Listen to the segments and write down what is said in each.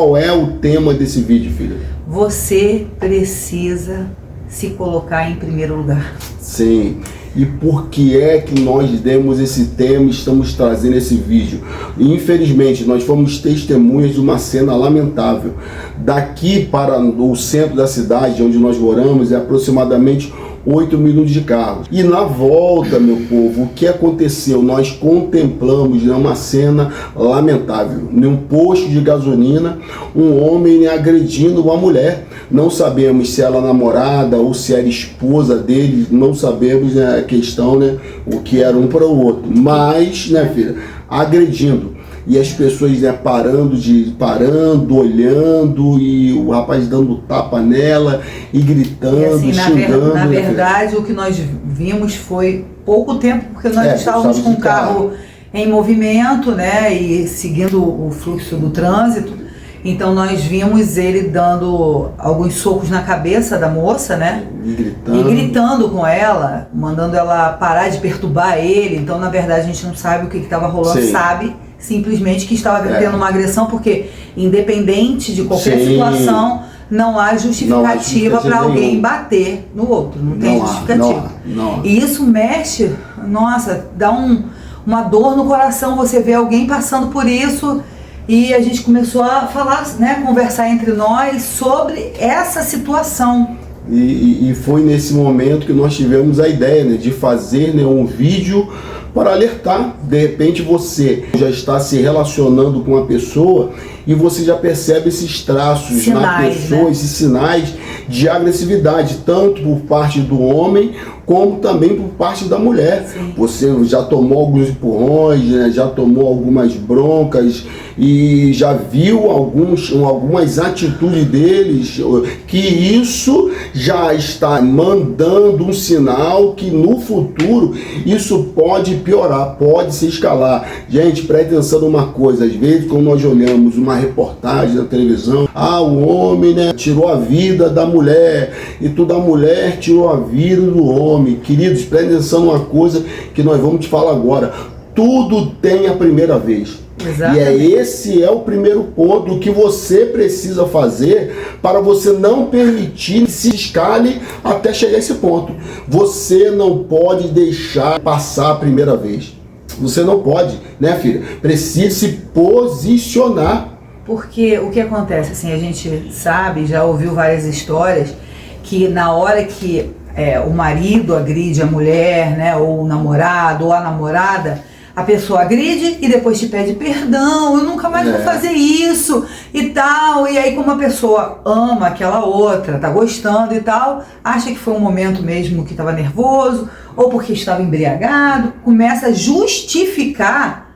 Qual é o tema desse vídeo, filha? Você precisa se colocar em primeiro lugar. Sim. E por que é que nós demos esse tema e estamos trazendo esse vídeo? Infelizmente, nós fomos testemunhas de uma cena lamentável. Daqui para o centro da cidade, onde nós moramos, é aproximadamente 8 minutos de carro. E na volta, meu povo, o que aconteceu? Nós contemplamos uma cena lamentável. Num posto de gasolina, um homem agredindo uma mulher. Não sabemos se era namorada ou se era esposa dele, não sabemos a questão, né? O que era um para o outro. Mas, né, filha, agredindo. E as pessoas, né, parando, olhando, e o rapaz dando tapa nela e gritando, e assim, xingando. Na verdade, o que nós vimos foi pouco tempo, porque nós estávamos com o carro em movimento, né, e seguindo o fluxo do trânsito. Então nós vimos ele dando alguns socos na cabeça da moça, né? E gritando com ela, mandando ela parar de perturbar ele. Então, na verdade, a gente não sabe o que estava rolando, sabe simplesmente que estava tendo uma agressão, porque independente de qualquer situação, não há justificativa para alguém bater no outro. Não tem justificativa. E isso mexe, nossa, dá uma dor no coração você ver alguém passando por isso. E a gente começou a falar, né, conversar entre nós sobre essa situação. E foi nesse momento que nós tivemos a ideia, né, de fazer, né, um vídeo para alertar. De repente você já está se relacionando com uma pessoa e você já percebe esses traços na pessoa, né? Esses sinais de agressividade, tanto por parte do homem como também por parte da mulher. Sim. Você já tomou alguns empurrões, né? Já tomou algumas broncas e já viu algumas atitudes deles, que isso já está mandando um sinal que no futuro isso pode piorar, pode se escalar. Gente, preste atenção numa coisa, às vezes quando nós olhamos uma reportagem na televisão, o homem, né, tirou a vida da mulher, e toda a mulher tirou a vida do homem. Queridos, preste atenção numa coisa que nós vamos te falar agora. Tudo tem a primeira vez. Exatamente. E esse é o primeiro ponto que você precisa fazer para você não permitir que se escale até chegar a esse ponto. Você não pode deixar passar a primeira vez. Você não pode, né, filha? Precisa se posicionar. Porque o que acontece, assim, a gente sabe, já ouviu várias histórias, que na hora que o marido agride a mulher, né, ou o namorado, ou a namorada, a pessoa agride e depois te pede perdão, eu nunca mais vou fazer isso e tal. E aí, como a pessoa ama aquela outra, tá gostando e tal, acha que foi um momento mesmo que estava nervoso, ou porque estava embriagado, começa a justificar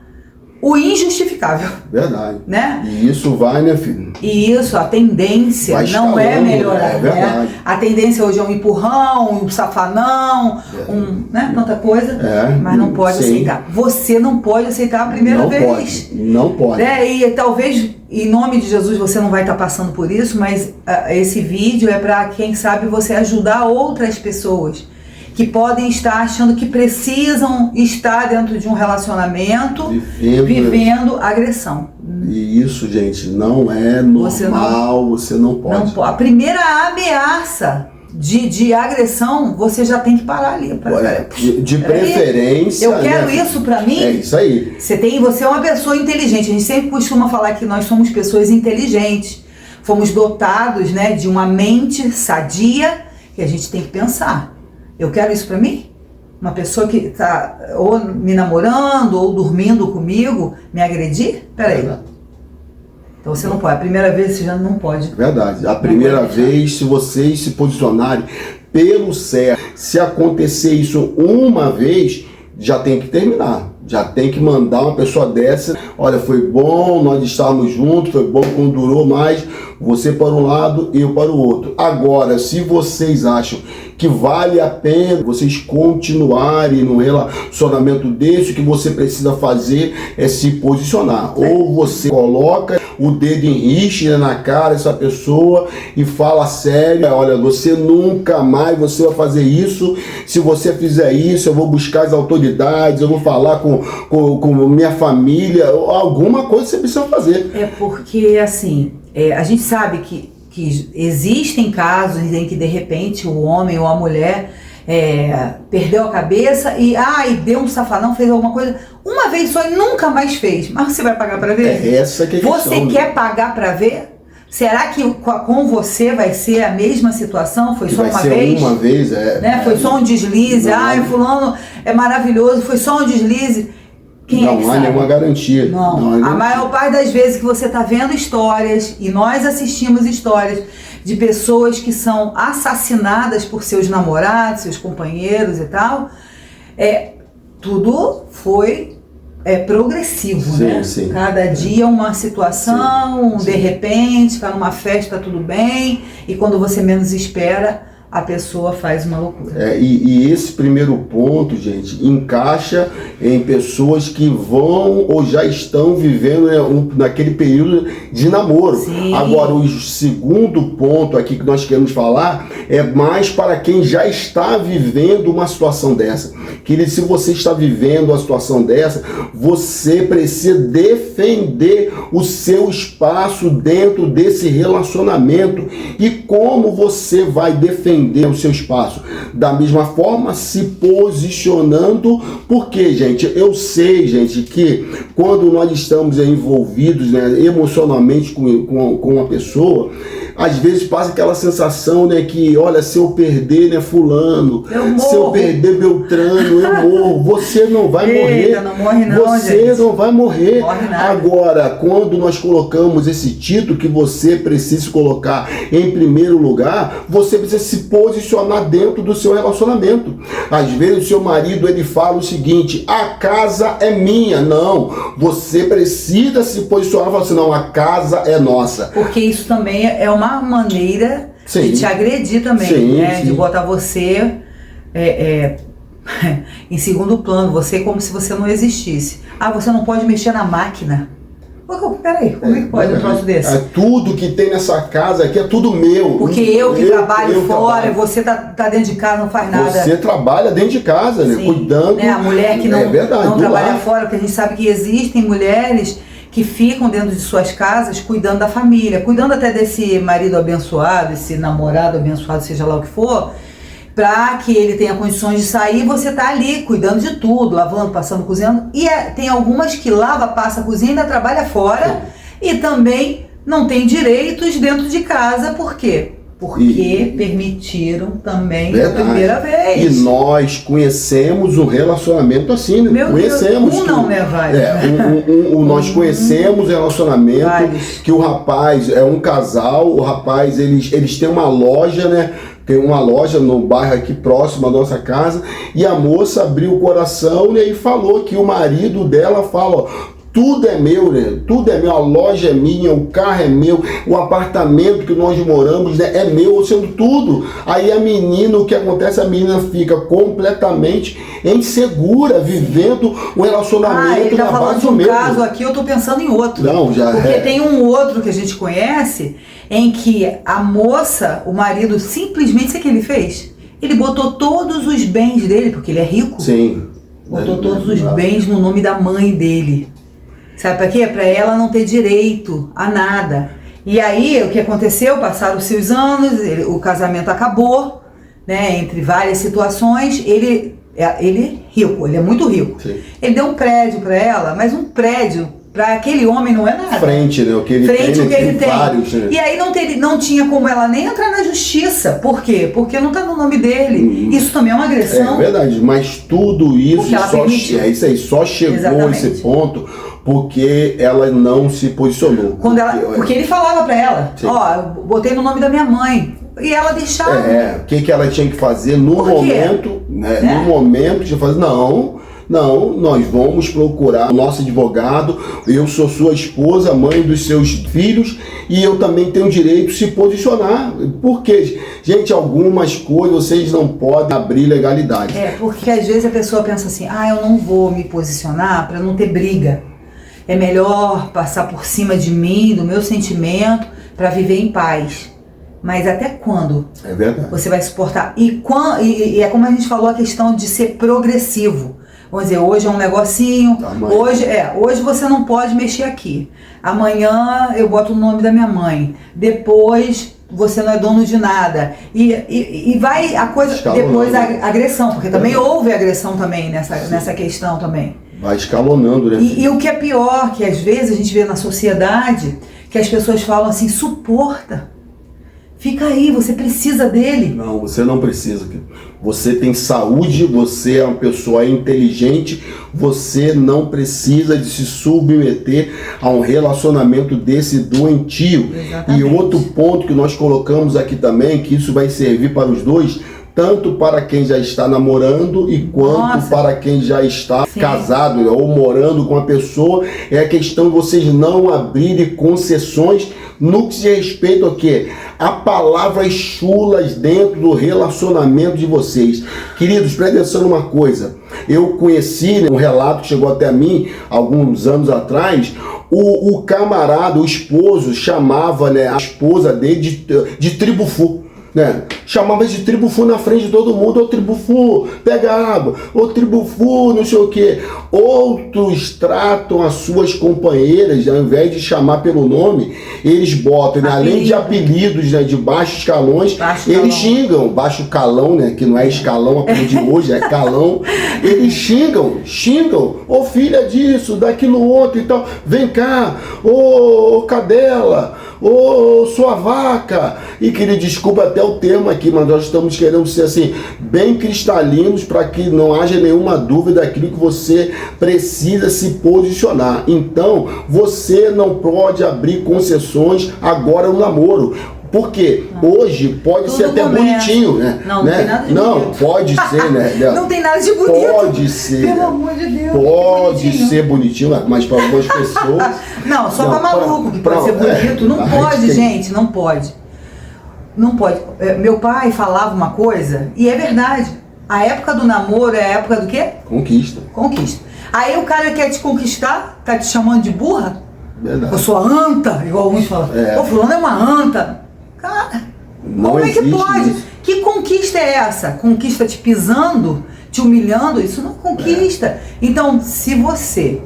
o injustificável. Verdade. Né? E isso vai, né, filho? E isso, a tendência não é melhorar. Né? A tendência hoje é um empurrão, um safanão, né, tanta coisa, mas não pode aceitar. Você não pode aceitar a primeira vez. Não pode. E talvez, em nome de Jesus, você não vai estar passando por isso, mas esse vídeo é para, quem sabe, você ajudar outras pessoas que podem estar achando que precisam estar dentro de um relacionamento vivendo agressão. E isso, gente, não é normal, você não pode. A primeira ameaça de agressão, você já tem que parar ali. De preferência. Eu quero isso pra mim. É isso aí. Você é uma pessoa inteligente. A gente sempre costuma falar que nós somos pessoas inteligentes. Fomos dotados, né, de uma mente sadia, e a gente tem que pensar. Eu quero isso pra mim? Uma pessoa que tá ou me namorando ou dormindo comigo me agredir? Peraí. Então você não pode. A primeira vez você já não pode. Verdade. A primeira vez, se vocês se posicionarem pelo certo, se acontecer isso uma vez, já tem que terminar. Já tem que mandar uma pessoa dessa. Olha, foi bom, nós estávamos juntos, foi bom quando durou mais. Você para um lado, eu para o outro. Agora, se vocês acham que vale a pena vocês continuarem num relacionamento desse, o que você precisa fazer é se posicionar. Ou você coloca o dedo em rixa na cara dessa pessoa e fala sério, olha, você nunca mais você vai fazer isso. Se você fizer isso, eu vou buscar as autoridades, eu vou falar com minha família, alguma coisa você precisa fazer. É porque, assim, a gente sabe que existem casos em que de repente o homem ou a mulher perdeu a cabeça e deu um safanão, fez alguma coisa uma vez só e nunca mais fez. Mas você vai pagar para ver? Essa que é a questão. Você quer pagar para ver? Será que com você vai ser a mesma situação? Foi só uma vez? Uma vez, Foi só um deslize. Fulano é maravilhoso, foi só um deslize. Não há nenhuma garantia. Não. A maior parte das vezes que você está vendo histórias, e nós assistimos histórias de pessoas que são assassinadas por seus namorados, seus companheiros e tal, tudo foi progressivo, né? Sim. Cada dia uma situação, de repente, está numa festa, tudo bem, e quando você menos espera, a pessoa faz uma loucura. E esse primeiro ponto, gente, encaixa em pessoas que vão ou já estão vivendo naquele período de namoro. Sim. Agora, o segundo ponto aqui que nós queremos falar é mais para quem já está vivendo uma situação dessa. Que se você está vivendo uma situação dessa, você precisa defender o seu espaço dentro desse relacionamento. E como você vai defender o seu espaço? Da mesma forma, se posicionando, porque, gente, eu sei, gente, que quando nós estamos envolvidos, né, emocionalmente com uma pessoa, às vezes passa aquela sensação, né, que, olha, se eu perder, né, fulano, se eu perder Beltrano, eu morro. Você não vai morrer. Não morre não, você gente. não vai morrer. Morre nada. Agora, quando nós colocamos esse título que você precisa colocar em primeiro lugar, você precisa se posicionar dentro do seu relacionamento. Às vezes o seu marido, ele fala o seguinte: a casa é minha. Não, você precisa se posicionar e falar assim: não, a casa é nossa. Porque isso também é uma maneira de te agredir também, né? De botar você em segundo plano, você como se você não existisse. Você não pode mexer na máquina. Peraí, como é que pode um troço desse? Tudo que tem nessa casa aqui é tudo meu. Porque eu que trabalho fora, você tá dentro de casa, não faz nada. Você trabalha dentro de casa, né? Cuidando. A mulher que não trabalha lar. fora, porque a gente sabe que existem mulheres que ficam dentro de suas casas cuidando da família, cuidando até desse marido abençoado, esse namorado abençoado, seja lá o que for, para que ele tenha condições de sair. Você tá ali cuidando de tudo, lavando, passando, cozinhando. E tem algumas que lava, passa, cozinha, ainda trabalha fora e também não tem direitos dentro de casa. Por quê? Porque permitiram também pela primeira vez. E nós conhecemos um relacionamento assim, né? Meu conhecemos Deus, não, né, vários. Nós conhecemos relacionamento que o rapaz é um casal, o rapaz, eles têm uma loja, né? Tem uma loja no bairro aqui próximo à nossa casa, e a moça abriu o coração, né, e falou que o marido dela fala: ó, tudo é meu, né? Tudo é meu, a loja é minha, o carro é meu, o apartamento que nós moramos, né, é meu, sendo tudo. Aí a menina, o que acontece? A menina fica completamente insegura, vivendo um relacionamento na base do medo. Caso aqui, eu tô pensando em outro. Não, porque tem um outro que a gente conhece, em que a moça, o marido, simplesmente, sabe o que ele fez? Ele botou todos os bens dele, porque ele é rico. Sim. Botou todos os bens no nome da mãe dele. Sabe pra quê? Pra ela não ter direito a nada. E aí, o que aconteceu? Passaram-se os anos, o casamento acabou, né? Entre várias situações, ele rico, ele é muito rico. Sim. Ele deu um prédio pra ela, mas um prédio para aquele homem não é nada. Frente, né? O que ele tem, vários, né? E aí não tinha como ela nem entrar na justiça. Por quê? Porque não está no nome dele. Isso também é uma agressão. É verdade, mas tudo isso só chegou a esse ponto porque ela não se posicionou. Porque ele falava para ela: ó, botei no nome da minha mãe. E ela deixava. O que ela tinha que fazer no momento, né? No momento de fazer, não, nós vamos procurar o nosso advogado, eu sou sua esposa, mãe dos seus filhos, e eu também tenho o direito de se posicionar. Porque, gente, algumas coisas vocês não podem abrir legalidade. Porque às vezes a pessoa pensa assim: eu não vou me posicionar para não ter briga. É melhor passar por cima de mim, do meu sentimento, para viver em paz. Mas até quando você vai suportar? E é como a gente falou, a questão de ser progressivo. Vamos dizer, hoje é um negocinho, hoje você não pode mexer aqui. Amanhã eu boto o nome da minha mãe. Depois você não é dono de nada. E vai a coisa, depois a agressão, porque também houve agressão também nessa questão também. Vai escalonando, né? E o que é pior, que às vezes a gente vê na sociedade, que as pessoas falam assim, suporta. Fica aí, você precisa dele. Não, você não precisa. Você tem saúde, você é uma pessoa inteligente, você não precisa de se submeter a um relacionamento desse doentio. Exatamente. E outro ponto que nós colocamos aqui também, que isso vai servir para os dois, tanto para quem já está namorando e quanto para quem já está casado, né, ou morando com a pessoa, é a questão de vocês não abrirem concessões no que se respeita ao quê? A palavras chulas dentro do relacionamento de vocês. Queridos, presta atenção numa coisa. Eu conheci, né, um relato que chegou até a mim alguns anos atrás. O camarada, o esposo, chamava, né, a esposa dele de tribufu. Né? Chamava de tribufu na frente de todo mundo. Ô tribufu, pega água. Ô tribufu, não sei o que. Outros tratam as suas companheiras, ao invés de chamar pelo nome, eles botam, né? Além de apelidos, né, de baixos escalões, eles xingam. Baixo calão, né? Que não é escalão, apelido de hoje, é calão. Eles xingam. Ô filha disso, daquilo outro e tal. Vem cá, ô cadela, ô sua vaca. E queria desculpa até o termo aqui, mas nós estamos querendo ser assim, bem cristalinos, para que não haja nenhuma dúvida daquilo que você precisa se posicionar. Então, você não pode abrir concessões agora no namoro. Porque hoje pode ser até bonitinho, né? Não tem nada de bonito. Pode ser, né? Não tem nada de bonito. Pode ser. Pelo amor de Deus. Pode ser bonitinho, mas para algumas pessoas... Não, só para maluco que pode ser bonito. Não pode, gente, não pode. Não pode. Meu pai falava uma coisa, e é verdade. A época do namoro é a época do quê? Conquista. Aí o cara quer te conquistar, tá te chamando de burra? Verdade. Eu sou a anta, igual alguns falam. Ô, fulano é uma anta. Cara, como é que pode? Isso. Que conquista é essa? Conquista te pisando, te humilhando? Isso não é conquista. Então, se você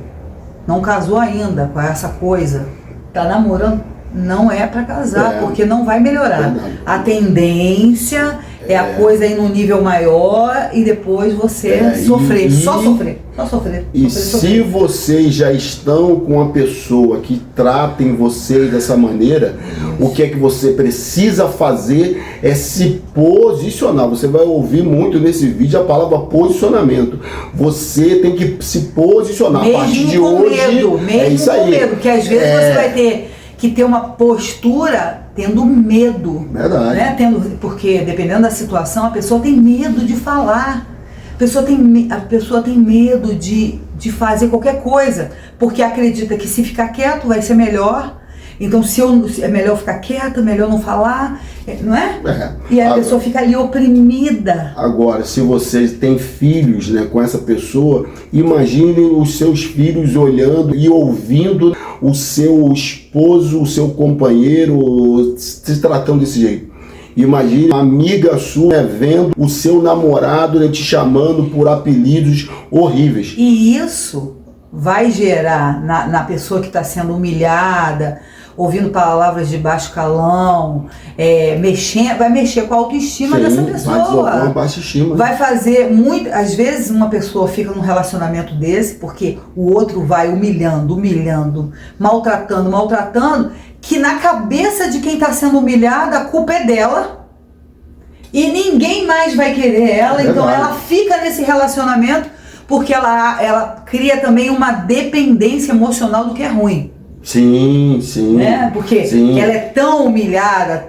não casou ainda com essa coisa, tá namorando, não é para casar, porque não vai melhorar. A tendência é a coisa ir num nível maior e depois você sofrer. Só sofrer. Se vocês já estão com uma pessoa que tratem vocês dessa maneira, o que é que você precisa fazer é se posicionar. Você vai ouvir muito nesse vídeo a palavra posicionamento. Você tem que se posicionar. Mesmo a partir de com hoje, medo, mesmo é isso com aí. medo, porque às vezes você vai ter que ter uma postura tendo medo. Verdade. Né? Porque dependendo da situação, a pessoa tem medo de falar. A pessoa tem medo de fazer qualquer coisa, porque acredita que se ficar quieto vai ser melhor. Então, é melhor ficar quieto, melhor não falar, não é? E a pessoa fica ali oprimida. Agora, se vocês têm filhos, né, com essa pessoa, imaginem os seus filhos olhando e ouvindo o seu esposo, o seu companheiro se tratando desse jeito. Imagine uma amiga sua vendo o seu namorado, né, te chamando por apelidos horríveis. E isso vai gerar na pessoa que está sendo humilhada, ouvindo palavras de baixo calão, vai mexer com a autoestima dessa pessoa. Vai fazer muito. Às vezes uma pessoa fica num relacionamento desse porque o outro vai humilhando, maltratando, que na cabeça de quem está sendo humilhada a culpa é dela e ninguém mais vai querer ela. Então ela fica nesse relacionamento porque ela cria também uma dependência emocional do que é ruim. Sim. Né? Porque ela é tão humilhada,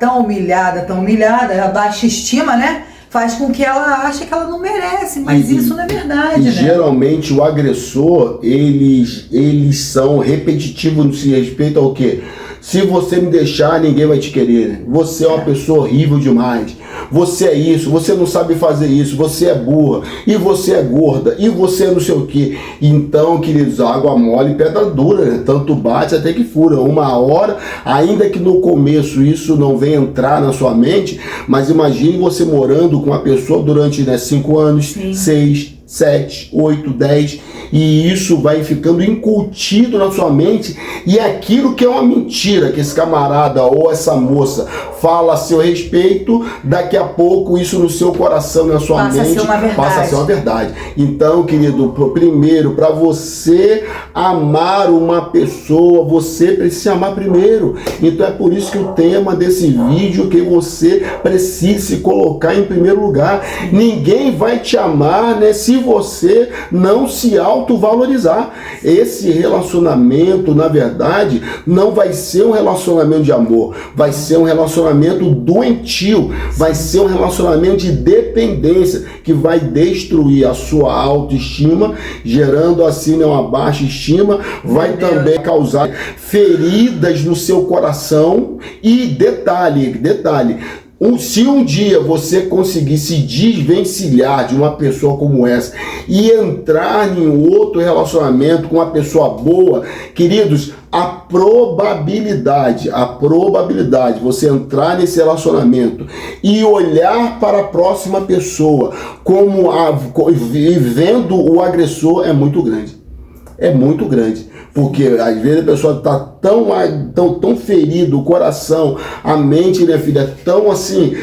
a baixa estima, né? Faz com que ela ache que ela não merece, mas isso não é verdade, né? Geralmente o agressor, eles são repetitivos no que respeito ao quê? Se você me deixar, ninguém vai te querer. Você é uma pessoa horrível demais. Você é isso, você não sabe fazer isso, você é burra, e você é gorda, e você é não sei o que. Então, queridos, água mole e pedra dura, né? Tanto bate até que fura. Uma hora, ainda que no começo isso não venha entrar na sua mente, mas imagine você morando com uma pessoa durante 5 anos, 6, 7, 8, 10, e isso vai ficando incutido na sua mente, e aquilo que é uma mentira, que esse camarada ou essa moça fala a seu respeito, daqui a pouco isso no seu coração, na sua mente, passa a ser uma verdade. Então, querido, primeiro, para você amar uma pessoa, você precisa se amar primeiro. Então é por isso que o tema desse vídeo, que você precisa se colocar em primeiro lugar. Ninguém vai te amar, né, se você não se autovalorizar. Esse relacionamento, na verdade, não vai ser um relacionamento de amor, vai ser um relacionamento doentio, vai ser um relacionamento de dependência, que vai destruir a sua autoestima, gerando assim, né, uma baixa estima, vai também causar feridas no seu coração. E detalhe, se um dia você conseguir se desvencilhar de uma pessoa como essa e entrar em outro relacionamento com uma pessoa boa, queridos, a probabilidade de você entrar nesse relacionamento e olhar para a próxima pessoa como vendo o agressor é muito grande. É muito grande, porque às vezes a pessoa está tão ferido, o coração, a mente, né, filha, tão assim,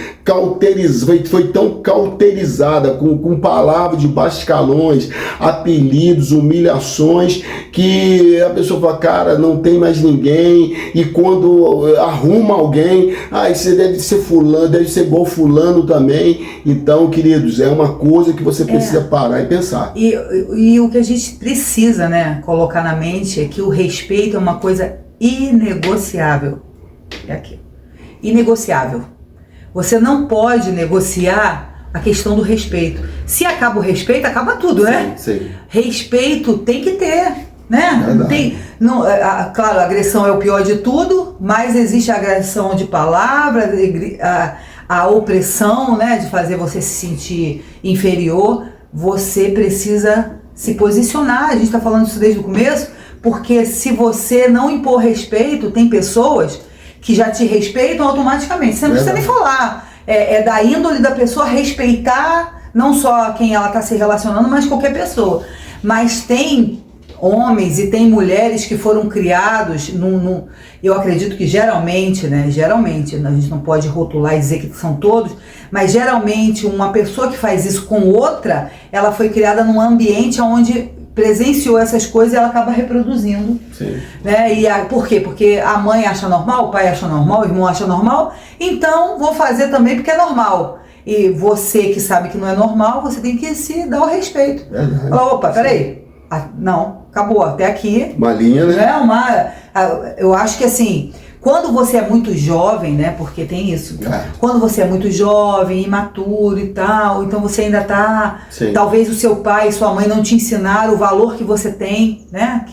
foi tão cauterizada com palavras de baixos escalões, apelidos, humilhações, que a pessoa fala, cara, não tem mais ninguém, e quando arruma alguém, você deve ser fulano, deve ser igual fulano também. Então, queridos, é uma coisa que você precisa parar e pensar. E o que a gente precisa, né, colocar na mente é que o respeito é uma coisa inegociável. É aqui. Inegociável. Você não pode negociar a questão do respeito. Se acaba o respeito, acaba tudo, né? Sim. Respeito tem que ter, né? Claro, a agressão é o pior de tudo, mas existe a agressão de palavras, a opressão, né, de fazer você se sentir inferior. Você precisa se posicionar. A gente está falando isso desde o começo, porque se você não impor respeito, tem pessoas que já te respeitam automaticamente. Você não precisa nem falar. É da índole da pessoa respeitar não só quem ela está se relacionando, mas qualquer pessoa. Mas tem homens e tem mulheres que foram criados eu acredito que geralmente, a gente não pode rotular e dizer que são todos, mas geralmente uma pessoa que faz isso com outra, ela foi criada num ambiente onde presenciou essas coisas e ela acaba reproduzindo. Sim. Né? Por quê? Porque a mãe acha normal, o pai acha normal, o irmão acha normal, então vou fazer também porque é normal. E você que sabe que não é normal, você tem que se dar o respeito. Fala, opa, peraí. Não, acabou, até aqui. Uma linha, né? Eu acho que assim, quando você é muito jovem, né? Porque tem isso. Quando você é muito jovem, imaturo e tal, então você ainda tá... Sim. Talvez o seu pai e sua mãe não te ensinaram o valor que você tem, né?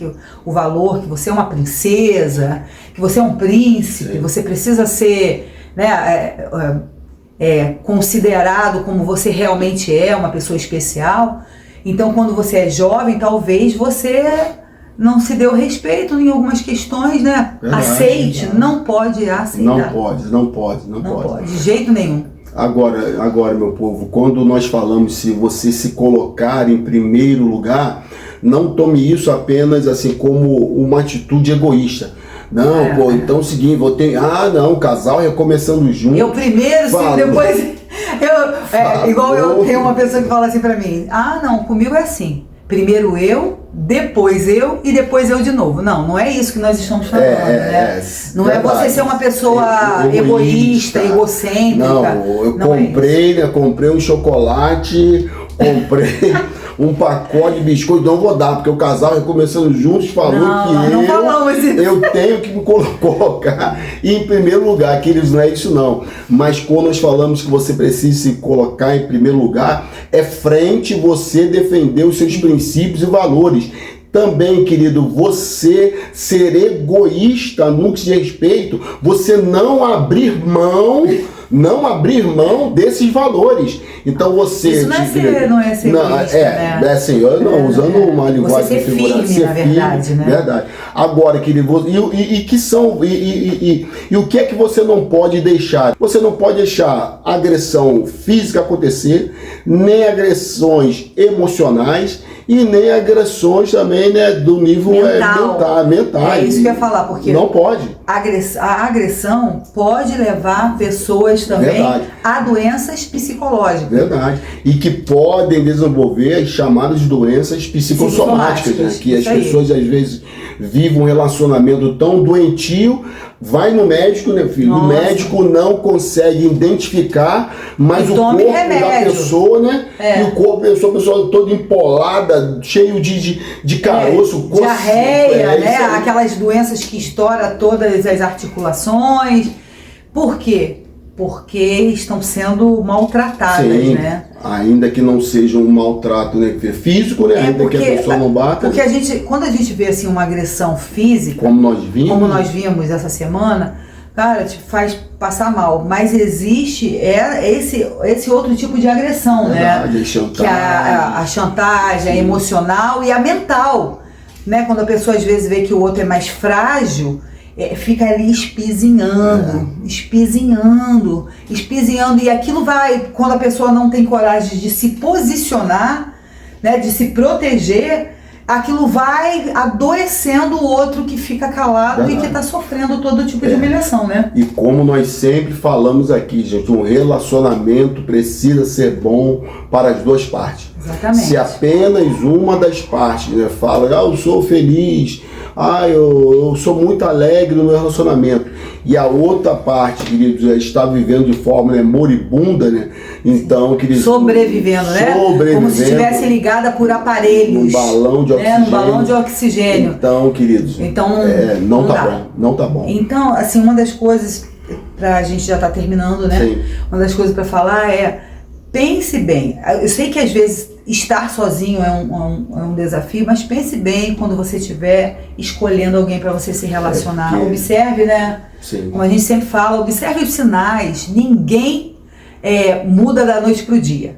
O valor que você é uma princesa, que você é um príncipe, sim, você precisa ser, né, considerado como você realmente é, uma pessoa especial. Então, quando você é jovem, talvez você não se dê o respeito em algumas questões, né? Aceite, não pode aceitar. Não pode. De jeito nenhum. Agora, meu povo, quando nós falamos se você se colocar em primeiro lugar, não tome isso apenas assim como uma atitude egoísta. Não, então é o seguinte, o casal é começando junto. Eu primeiro, sim, depois... igual tem uma pessoa que fala assim pra mim, não, comigo é assim, primeiro eu, depois eu e depois eu de novo. Não é isso que nós estamos falando, né? Não verdade. É você ser uma pessoa egoísta, egocêntrica. Não, eu comprei um chocolate, comprei um pacote de biscoito, não vou dar, porque o casal começando juntos falou eu tenho que me colocar em primeiro lugar, queridos, não é isso não. Mas quando nós falamos que você precisa se colocar em primeiro lugar, é frente você defender os seus princípios e valores. Também, querido, você ser egoísta no que diz respeito, você não abrir mão não abrir mão desses valores. Então você... Isso não é ser egoísta, né? É assim, eu não, usando uma linguagem... Você ser firme, na verdade, né? Verdade. Agora, querido, e o que é que você não pode deixar? Você não pode deixar agressão física acontecer, nem agressões emocionais, e nem agressões também, né, do nível mental. É isso que eu ia falar, porque não pode. A agressão pode levar pessoas também a doenças psicológicas. Verdade. E que podem desenvolver as chamadas doenças psicossomáticas, né? Que as pessoas às vezes vivem um relacionamento tão doentio, vai no médico, né, filho? Nossa. O médico não consegue identificar, mas o corpo da pessoa, né? E o corpo da pessoa toda empolada, cheio de caroço. Diarreia, né? Aquelas doenças que estouram todas as articulações. Por quê? Porque estão sendo maltratadas, né? Ainda que não seja um maltrato, né, físico, né? Ainda que a pessoa não bata. Porque quando a gente vê assim uma agressão física, como nós vimos essa semana, cara, te faz passar mal. Mas existe esse outro tipo de agressão, né? Chantagem. Que a chantagem, a emocional e a mental, né? Quando a pessoa às vezes vê que o outro é mais frágil, fica ali espizinhando, e aquilo vai, quando a pessoa não tem coragem de se posicionar, né, de se proteger, aquilo vai adoecendo o outro que fica calado e que está sofrendo todo tipo de humilhação, né? E como nós sempre falamos aqui, gente, um relacionamento precisa ser bom para as duas partes. Exatamente. Se apenas uma das partes, né, fala, eu sou feliz, eu sou muito alegre no meu relacionamento, e a outra parte, queridos, está vivendo de forma, né, moribunda, né? Então, queridos, sobrevivendo, né? Como se estivesse ligada por aparelhos. Um balão de oxigênio. Um balão de oxigênio. Então, queridos, não tá bom. Então, assim, uma das coisas, a gente já está terminando, né? Sim. Uma das coisas para falar pense bem. Eu sei que às vezes estar sozinho é um desafio, mas pense bem quando você estiver escolhendo alguém para você se relacionar. Observe, né? Sim. Como a gente sempre fala, observe os sinais. Ninguém muda da noite pro dia.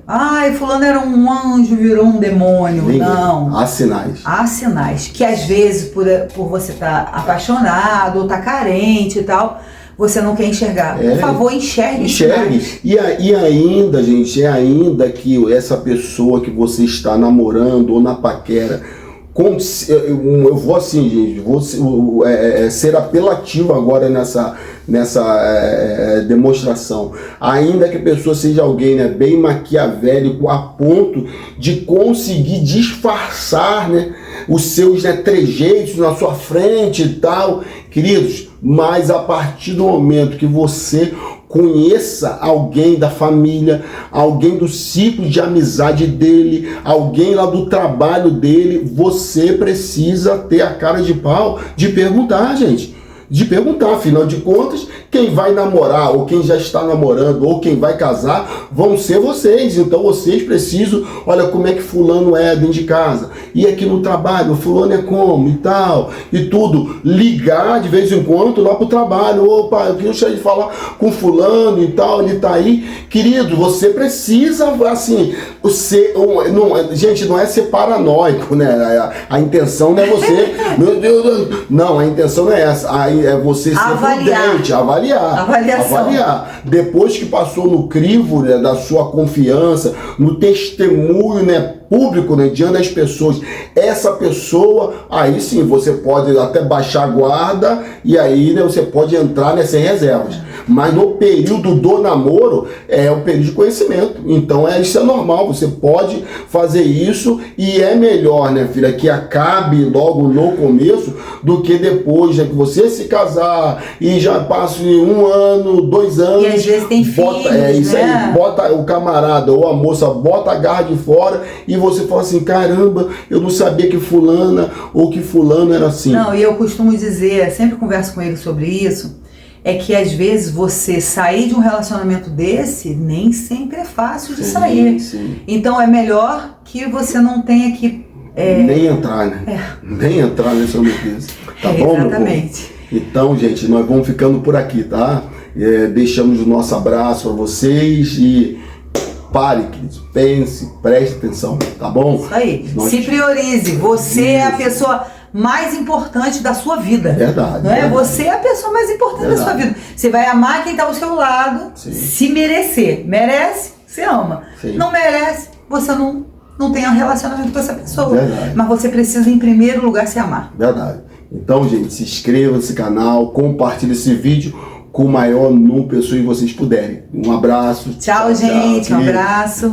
Fulano era um anjo, virou um demônio. Ninguém. Não. Há sinais. Há sinais. Que às vezes, por você estar apaixonado ou estar carente e tal, você não quer enxergar. Por favor, enxergue. E ainda, gente, ainda que essa pessoa que você está namorando ou na paquera, eu vou assim, gente, vou ser apelativo agora nessa demonstração. Ainda que a pessoa seja alguém, né, bem maquiavélico a ponto de conseguir disfarçar, né, os seus, né, trejeitos na sua frente e tal, queridos, mas a partir do momento que você conheça alguém da família, alguém do ciclo de amizade dele, alguém lá do trabalho dele, você precisa ter a cara de pau de perguntar, gente. De perguntar, afinal de contas, quem vai namorar, ou quem já está namorando, ou quem vai casar, vão ser vocês. Então vocês precisam, olha como é que fulano é dentro de casa, e aqui no trabalho, fulano é como, e tal, e tudo. Ligar de vez em quando lá pro trabalho, opa, eu queria falar com fulano e tal, ele tá aí. Querido, você precisa, assim, gente, não é ser paranoico, né? A intenção não é você, meu Deus, não, a intenção não é essa. É você ser prudente, avaliar. Depois que passou no crivo, né, da sua confiança, no testemunho, né, público, né, diante das pessoas, essa pessoa, aí sim você pode até baixar a guarda e aí, né, você pode entrar, né, sem reservas. Mas no período do namoro é o período de conhecimento. Então isso é normal, você pode fazer isso e é melhor, né, filha, que acabe logo no começo do que depois, né, que você se casar e já passe 1 ano, 2 anos. E às vezes tem filhos, isso, né? Aí, bota o camarada ou a moça, bota a garra de fora e você fala assim, caramba, eu não sabia que fulana ou que fulano era assim. Não, e eu costumo dizer, sempre converso com ele sobre isso, é que às vezes você sair de um relacionamento desse nem sempre é fácil de sair. Sim. Então é melhor que você não tenha que... Nem entrar, né? Nem entrar nessa notícia. Tá bom, exatamente. Meu povo? Então, gente, nós vamos ficando por aqui, tá? deixamos o nosso abraço para vocês e pare, queridos, pense, preste atenção, tá bom? Isso aí, se priorize, você é a pessoa mais importante da sua vida. Verdade. Não é? Verdade. Você é a pessoa mais importante da sua vida. Você vai amar quem está ao seu lado, Sim. se merecer. Merece, você ama. Sim. Não merece, você não tem um relacionamento com essa pessoa. Verdade. Mas você precisa, em primeiro lugar, se amar. Verdade. Então, gente, se inscreva nesse canal, compartilhe esse vídeo com o maior número de pessoas que vocês puderem. Um abraço. Tchau, gente. Um querido. abraço.